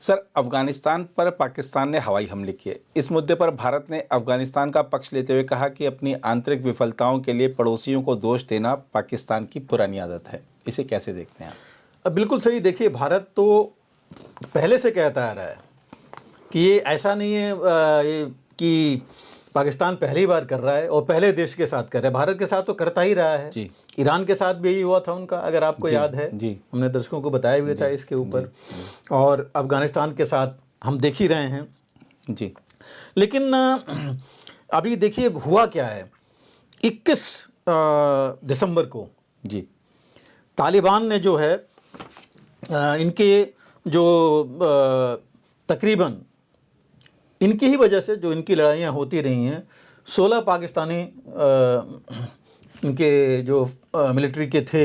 Sir, Afghanistan पर पाकिस्तान ने हवाई हमले किए। इस मुद्दे पर भारत ने अफगानिस्तान का पक्ष लेते हुए कहा कि अपनी आंतरिक विफलताओं के लिए पड़ोसियों को दोष देना पाकिस्तान की पुरानी आदत है। इसे कैसे देखते हैं आप? बिल्कुल सही। देखिए, भारत तो पहले से कहता आ रहा है कि ये ऐसा नहीं है कि पाकिस्तान पहली बार कर रहा है और पहले देश के साथ कर रहा है। भारत के साथ तो करता ही रहा है। जी। ईरान के साथ भी यही हुआ था उनका, अगर आपको याद है। जी। हमने दर्शकों को बताया भी था इसके ऊपर। और अफगानिस्तान के साथ हम देख ही रहे हैं। जी। लेकिन अभी देखिए हुआ क्या है। 21 दिसंबर को जी। तालिबान ने जो है इनके जो तकरीबन इनकी ही वजह से जो इनकी लड़ाइयाँ होती रही हैं, 16 पाकिस्तानी इनके जो मिलिट्री के थे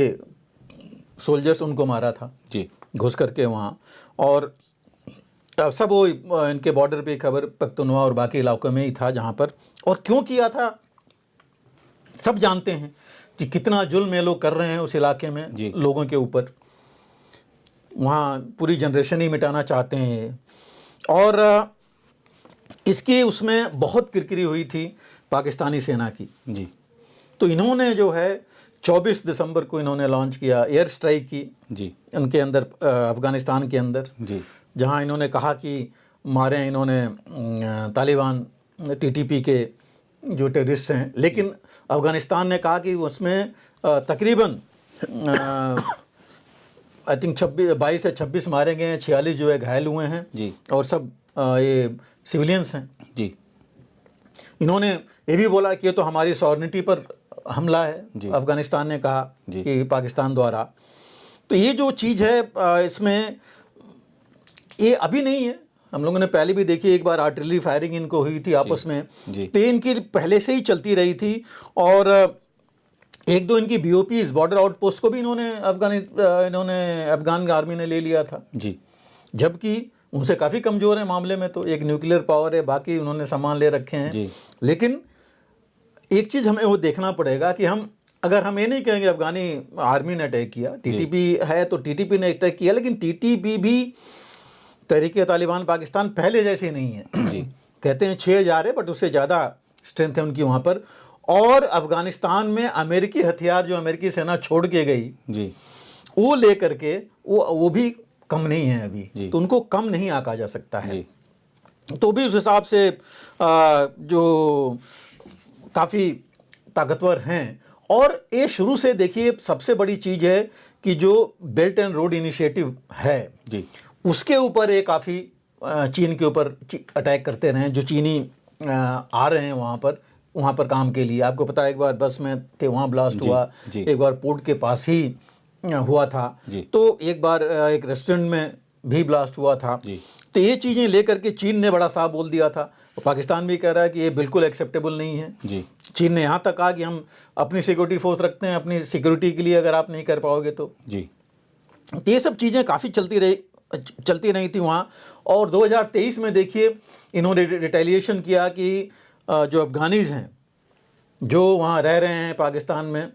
सोल्जर्स, उनको मारा था जी। घुस करके वहाँ। और सब वो इनके बॉर्डर पे खबर पख्तूनख्वा और बाकी इलाकों में ही था जहाँ पर। और क्यों किया था सब जानते हैं कि कितना जुल्म ये लोग कर रहे हैं उस इलाके में लोगों के ऊपर। वहाँ पूरी जनरेशन ही मिटाना चाहते हैं। और इसकी उसमें बहुत किरकिरी हुई थी पाकिस्तानी सेना की। जी। तो इन्होंने जो है 24 दिसंबर को इन्होंने लॉन्च किया, एयर स्ट्राइक की जी उनके अंदर, अफ़गानिस्तान के अंदर जी। जहाँ इन्होंने कहा कि मारे इन्होंने तालिबान टीटीपी के जो टेररिस्ट हैं। लेकिन अफ़गानिस्तान ने कहा कि उसमें तकरीबन आई थिंक 22 से 26 मारे गए हैं, 46 जो है घायल हुए हैं जी। और सब ये सिविलियंस हैं। जी। इन्होंने ये भी बोला कि ये तो हमारी सॉवरेनिटी पर हमला है, अफ़गानिस्तान ने कहा कि पाकिस्तान द्वारा। तो ये जो चीज़ है इसमें ये अभी नहीं है, हम लोगों ने पहले भी देखी, एक बार आर्टिलरी फायरिंग इनको हुई थी आपस में। तो ये इनकी पहले से ही चलती रही थी। और एक दो इनकी BOPs, बॉर्डर आउटपोस्ट को भी इन्होंने अफगान आर्मी ने ले लिया था जी। जबकि उनसे काफ़ी कमज़ोर है मामले में। तो एक न्यूक्लियर पावर है, बाकी उन्होंने सामान ले रखे हैं जी। लेकिन एक चीज़ हमें वो देखना पड़ेगा कि अगर हम ये नहीं कहेंगे अफगानी आर्मी ने अटैक किया, TTP है तो TTP ने अटैक किया, लेकिन TTP भी तहरीक तालिबान पाकिस्तान पहले जैसे नहीं है। जी। कहते हैं 6,000 है, बट उससे ज़्यादा स्ट्रेंथ है उनकी वहाँ पर। और अफगानिस्तान में अमेरिकी हथियार जो अमेरिकी सेना छोड़ के गई जी। वो ले करके वो भी कम नहीं है अभी। तो उनको कम नहीं आंका जा सकता है। तो भी उस हिसाब से जो काफ़ी ताकतवर हैं। और ये शुरू से देखिए सबसे बड़ी चीज़ है कि जो बेल्ट एंड रोड इनिशिएटिव है जी। उसके ऊपर ये काफ़ी चीन के ऊपर अटैक करते रहे हैं। जो चीनी आ रहे हैं वहाँ पर काम के लिए, आपको पता है एक बार बस में थे, वहाँ ब्लास्ट हुआ। एक बार पोर्ट के पास ही हुआ था। तो एक बार एक रेस्टोरेंट में भी ब्लास्ट हुआ था। तो ये चीज़ें लेकर के चीन ने बड़ा साफ बोल दिया था। तो पाकिस्तान भी कह रहा है कि ये बिल्कुल एक्सेप्टेबल नहीं है। चीन ने यहाँ तक कहा कि हम अपनी सिक्योरिटी फोर्स रखते हैं, अपनी सिक्योरिटी के लिए अगर आप नहीं कर पाओगे तो। ये सब चीज़ें काफ़ी चलती रही थी वहाँ। और 2023 में देखिए इन्होंने रिटेलिएशन किया कि जो अफ़गानीज़ हैं जो वहाँ रह रहे हैं पाकिस्तान में,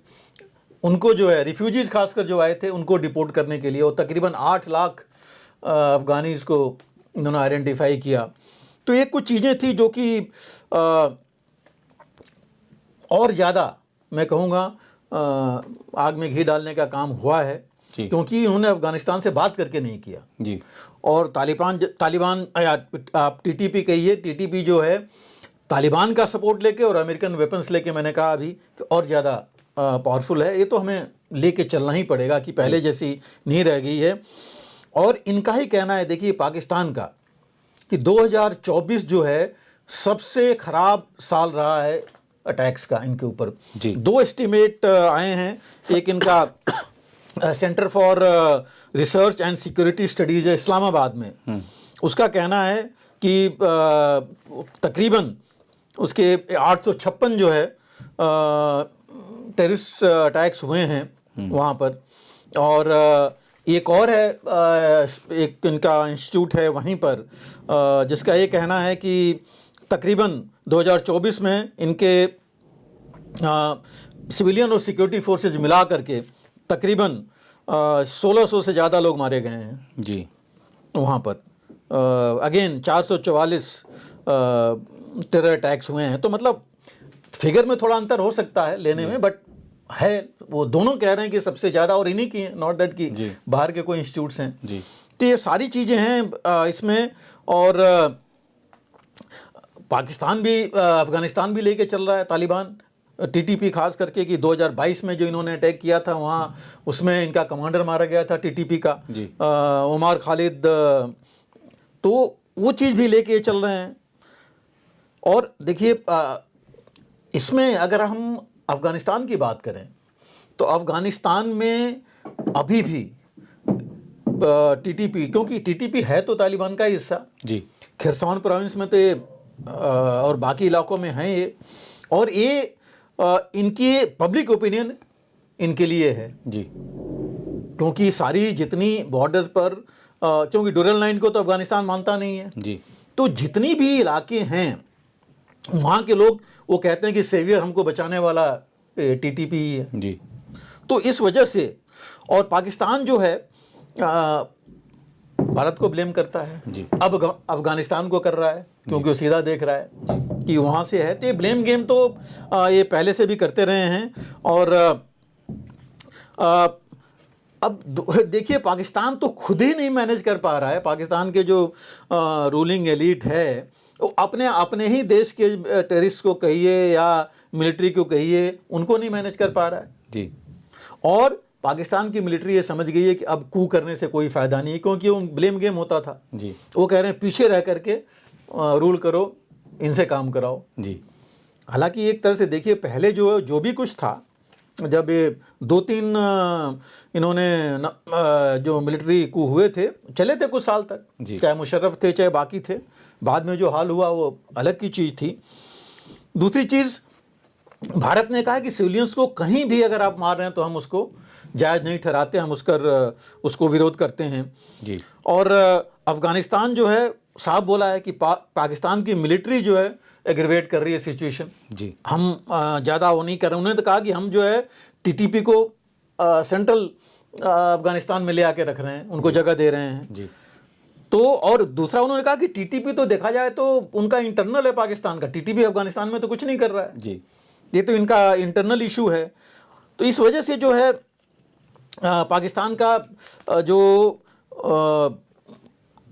उनको जो है रिफ्यूजीज़ खासकर जो आए थे उनको डिपोर्ट करने के लिए, और तकरीबन 8 लाख अफ़गानीज़ को इन्होंने आइडेंटिफाई किया। तो ये कुछ चीज़ें थी जो कि और ज़्यादा मैं कहूँगा आग में घी डालने का काम हुआ है, क्योंकि उन्होंने अफ़गानिस्तान से बात करके नहीं किया। और तालिबान आप TTP कहिए, TTP जो है तालिबान का सपोर्ट लेके और अमेरिकन वेपन्स लेके, मैंने कहा अभी और ज़्यादा पावरफुल है। ये तो हमें लेके चलना ही पड़ेगा कि पहले जैसी नहीं रह गई है। और इनका ही कहना है, देखिए पाकिस्तान का, कि 2024 जो है सबसे ख़राब साल रहा है अटैक्स का इनके ऊपर। 2 एस्टीमेट आए हैं। एक इनका centre for research and security studies है इस्लामाबाद में, उसका कहना है कि तकरीबन उसके 856 जो है टेररिस्ट अटैक्स हुए हैं वहाँ पर। और एक और है, एक इनका इंस्टीट्यूट है वहीं पर, जिसका ये कहना है कि तकरीबन 2024 में इनके सिविलियन और सिक्योरिटी फोर्सेज मिला करके तकरीबन 1600 से ज़्यादा लोग मारे गए हैं वहाँ पर अगेन 444 टेरर अटैक्स हुए हैं। तो मतलब फिगर में थोड़ा अंतर हो सकता है लेने में, बट है वो दोनों कह रहे हैं कि सबसे ज़्यादा और इन्हीं की हैं, नॉट दैट कि बाहर के कोई इंस्टीट्यूट्स हैं जी। तो ये सारी चीज़ें हैं इसमें। और पाकिस्तान भी अफ़गानिस्तान भी लेके चल रहा है तालिबान, टीटीपी खास करके कि 2022 में जो इन्होंने अटैक किया था वहाँ, उसमें इनका कमांडर मारा गया था टीटीपी का, उमर खालिद। तो वो चीज़ भी लेके चल रहे हैं। और देखिए इसमें अगर हम अफ़गानिस्तान की बात करें तो अफ़गानिस्तान में अभी भी टीटीपी, क्योंकि टीटीपी है तो तालिबान का हिस्सा जी, खिरसान प्रोविंस में तो ये और बाकी इलाकों में हैं ये, और ये इनकी पब्लिक ओपिनियन इनके लिए है जी, क्योंकि सारी जितनी बॉर्डर पर क्योंकि डुरल लाइन को तो अफ़गानिस्तान मानता नहीं है जी, तो जितनी भी इलाके हैं वहाँ के लोग वो कहते हैं कि सेवियर हमको बचाने वाला टीटीपी ही है जी। तो इस वजह से। और पाकिस्तान जो है भारत को ब्लेम करता है जी। अब अफ़गानिस्तान को कर रहा है क्योंकि वो सीधा देख रहा है कि वहाँ से है। तो ये ब्लेम गेम तो ये पहले से भी करते रहे हैं। और अब देखिए पाकिस्तान तो खुद ही नहीं मैनेज कर पा रहा है। पाकिस्तान के जो रूलिंग एलीट है वो अपने ही देश के टेररिस्ट को कहिए या मिलिट्री को कहिए, उनको नहीं मैनेज कर पा रहा है जी। और पाकिस्तान की मिलिट्री ये समझ गई है कि अब कू करने से कोई फ़ायदा नहीं है क्योंकि वो ब्लेम गेम होता था जी। वो कह रहे हैं पीछे रह करके रूल करो, इनसे काम कराओ जी। हालांकि एक तरह से देखिए पहले जो भी कुछ था, जब ये 2-3 इन्होंने जो मिलिट्री कू हुए थे, चले थे कुछ साल तक, चाहे मुशर्रफ थे चाहे बाकी थे, बाद में जो हाल हुआ वो अलग की चीज़ थी। दूसरी चीज़ भारत ने कहा कि सिविलियंस को कहीं भी अगर आप मार रहे हैं तो हम उसको जायज़ नहीं ठहराते, हम उसको विरोध करते हैं जी। और अफ़गानिस्तान जो है साफ बोला है कि पाकिस्तान की मिलिट्री जो है एग्रीवेट कर रही है सिचुएशन जी। हम ज़्यादा वो नहीं कर रहे। उन्होंने तो कहा कि हम जो है टीटीपी को सेंट्रल अफ़गानिस्तान में ले आके रख रहे हैं, उनको जगह दे रहे हैं जी। तो। और दूसरा उन्होंने कहा कि टीटीपी तो देखा जाए तो उनका इंटरनल है पाकिस्तान का, टीटीपी अफ़गानिस्तान में तो कुछ नहीं कर रहा है जी। ये तो इनका इंटरनल इशू है। तो इस वजह से जो है पाकिस्तान का जो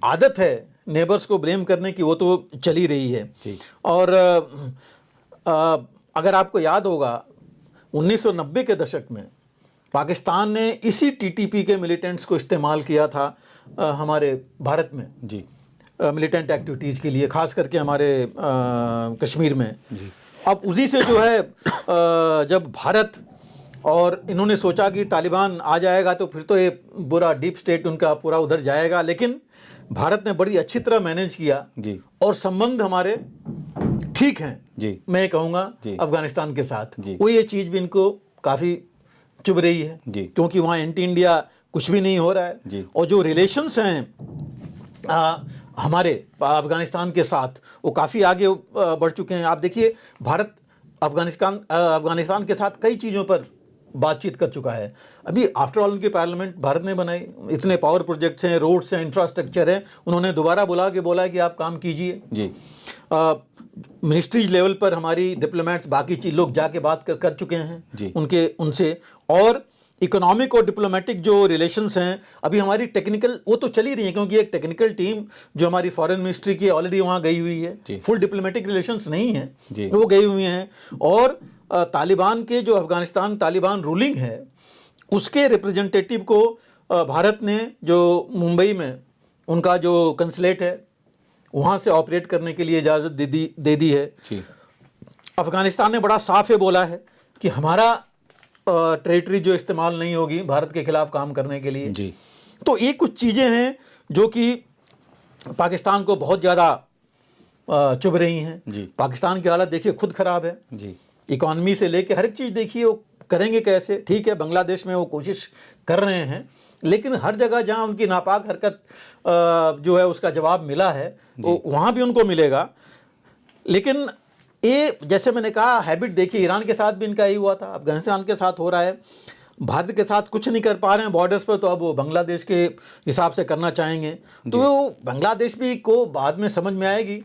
आदत है नेबर्स को ब्लेम करने की वो तो चली रही है जी। और अगर आपको याद होगा 1990 के दशक में पाकिस्तान ने इसी टीटीपी के मिलिटेंट्स को इस्तेमाल किया था हमारे भारत में जी। मिलिटेंट एक्टिविटीज़ के लिए, खास करके हमारे कश्मीर में जी। अब उसी से जो है जब भारत और इन्होंने सोचा कि तालिबान आ जाएगा तो फिर तो ये बुरा डीप स्टेट उनका पूरा उधर जाएगा, लेकिन भारत ने बड़ी अच्छी तरह मैनेज किया जी। और संबंध हमारे ठीक हैं जी। मैं कहूँगा अफ़गानिस्तान के साथ। वो ये चीज़ भी इनको काफ़ी चुभ रही है जी। क्योंकि वहाँ एंटी इंडिया कुछ भी नहीं हो रहा है जी। और जो रिलेशंस हैं हमारे अफ़गानिस्तान के साथ वो काफ़ी आगे बढ़ चुके हैं। आप देखिए भारत अफ़गानिस्तान के साथ कई चीज़ों पर बातचीत कर चुका है। अभी आफ्टर ऑल उनकी पार्लियामेंट भारत ने बनाई, इतने पावर प्रोजेक्ट्स हैं, रोड्स हैं, इंफ्रास्ट्रक्चर है, उन्होंने दोबारा बोला है कि आप काम कीजिए जी। मिनिस्ट्रीज लेवल पर हमारी डिप्लोमेट्स बाकी चीज लोग जाके बात कर चुके हैं जी। उनसे। और इकोनॉमिक और डिप्लोमेटिक जो रिलेशंस हैं अभी हमारी टेक्निकल वो तो चली रही है क्योंकि एक टेक्निकल टीम जो हमारी फॉरेन मिनिस्ट्री की ऑलरेडी वहाँ गई हुई है, फुल डिप्लोमेटिक रिलेशंस नहीं है वो गई हुई हैं। और तालिबान के जो अफ़गानिस्तान तालिबान रूलिंग है उसके रिप्रेजेंटेटिव को भारत ने जो मुंबई में उनका जो कंसुलेट है वहाँ से ऑपरेट करने के लिए इजाज़त दे दी है। अफ़गानिस्तान ने बड़ा साफ है बोला है कि हमारा टेरिटरी जो इस्तेमाल नहीं होगी भारत के खिलाफ काम करने के लिए जी। तो ये कुछ चीज़ें हैं जो कि पाकिस्तान को बहुत ज़्यादा चुभ रही हैं जी। पाकिस्तान की हालत देखिए खुद ख़राब है जी। इकॉनमी से लेके हर एक चीज़ देखिए वो करेंगे कैसे। ठीक है बांग्लादेश में वो कोशिश कर रहे हैं लेकिन हर जगह जहाँ उनकी नापाक हरकत जो है उसका जवाब मिला है वो वहाँ भी उनको मिलेगा। लेकिन ये जैसे मैंने कहा हैबिट देखिए ईरान के साथ भी इनका यही हुआ था, अफगानिस्तान के साथ हो रहा है। भारत के साथ कुछ नहीं कर पा रहे हैं बॉर्डर्स पर, तो अब वो बांग्लादेश के हिसाब से करना चाहेंगे। तो बांग्लादेश भी को बाद में समझ में आएगी,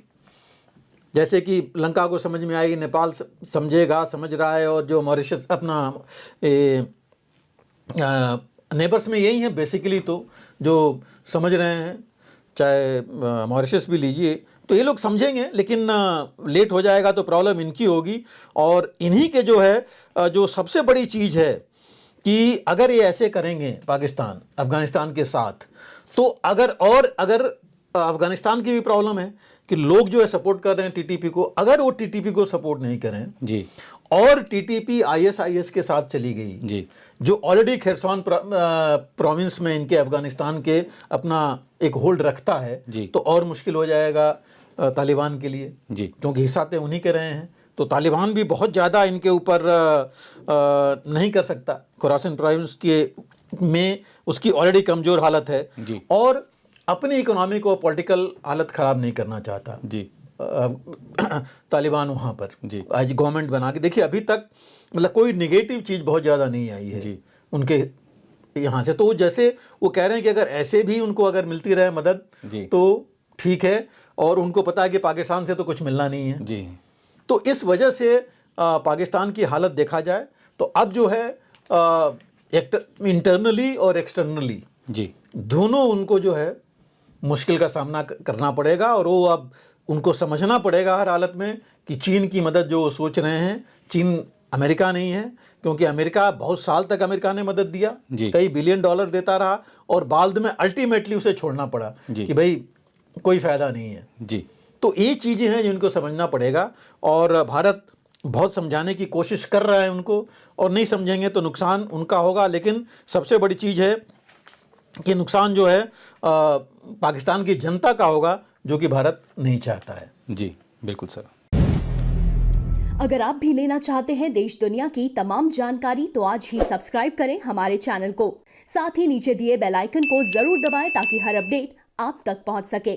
जैसे कि लंका को समझ में आएगी, नेपाल समझेगा, समझ रहा है, और जो मॉरिशस अपना नेबर्स में यही है बेसिकली, तो जो समझ रहे हैं, चाहे मॉरिशस भी लीजिए, तो ये लोग समझेंगे, लेकिन लेट हो जाएगा तो प्रॉब्लम इनकी होगी। और इन्हीं के जो है जो सबसे बड़ी चीज़ है कि अगर ये ऐसे करेंगे पाकिस्तान अफ़गानिस्तान के साथ, तो अगर अफ़गानिस्तान की भी प्रॉब्लम है कि लोग जो है सपोर्ट कर रहे हैं टीटीपी को, अगर वो टीटीपी को सपोर्ट नहीं करें जी, और टीटीपी आईएसआईएस के साथ चली गई जी, जो ऑलरेडी खेरसौन प्रोविंस में इनके अफ़गानिस्तान के अपना एक होल्ड रखता है, तो और मुश्किल हो जाएगा तालिबान के लिए, क्योंकि हिस्सा तो उन्हीं के रहे हैं। तो तालिबान भी बहुत ज़्यादा इनके ऊपर नहीं कर सकता। खुरासान प्रोविंस के में उसकी ऑलरेडी कमज़ोर हालत है, और अपनी इकोनॉमी को पॉलिटिकल हालत ख़राब नहीं करना चाहता जी, तालिबान वहाँ पर आज गवर्नमेंट बना के। देखिए अभी तक मतलब कोई नेगेटिव चीज़ बहुत ज़्यादा नहीं आई है उनके यहाँ से। तो जैसे वो कह रहे हैं कि अगर ऐसे भी उनको अगर मिलती रहे मदद तो ठीक है, और उनको पता है कि पाकिस्तान से तो कुछ मिलना नहीं है जी। तो इस वजह से पाकिस्तान की हालत देखा जाए तो अब जो है इंटरनली और एक्सटर्नली दोनों उनको जो है मुश्किल का सामना करना पड़ेगा। और वो अब उनको समझना पड़ेगा हर हालत में कि चीन की मदद जो सोच रहे हैं, चीन अमेरिका नहीं है, क्योंकि अमेरिका बहुत साल तक अमेरिका ने मदद दिया, कई बिलियन डॉलर देता रहा, और बाद में अल्टीमेटली उसे छोड़ना पड़ा कि भाई कोई फ़ायदा नहीं है जी। तो ये चीज़ें हैं जिनको समझना पड़ेगा, और भारत बहुत समझाने की कोशिश कर रहा है उनको, और नहीं समझेंगे तो नुकसान उनका होगा। लेकिन सबसे बड़ी चीज़ है कि नुकसान जो है पाकिस्तान की जनता का होगा, जो कि भारत नहीं चाहता है। जी बिल्कुल सर। अगर आप भी लेना चाहते हैं देश दुनिया की तमाम जानकारी तो आज ही सब्सक्राइब करें हमारे चैनल को। साथ ही नीचे दिए बेल आइकन को जरूर दबाएं ताकि हर अपडेट आप तक पहुंच सके।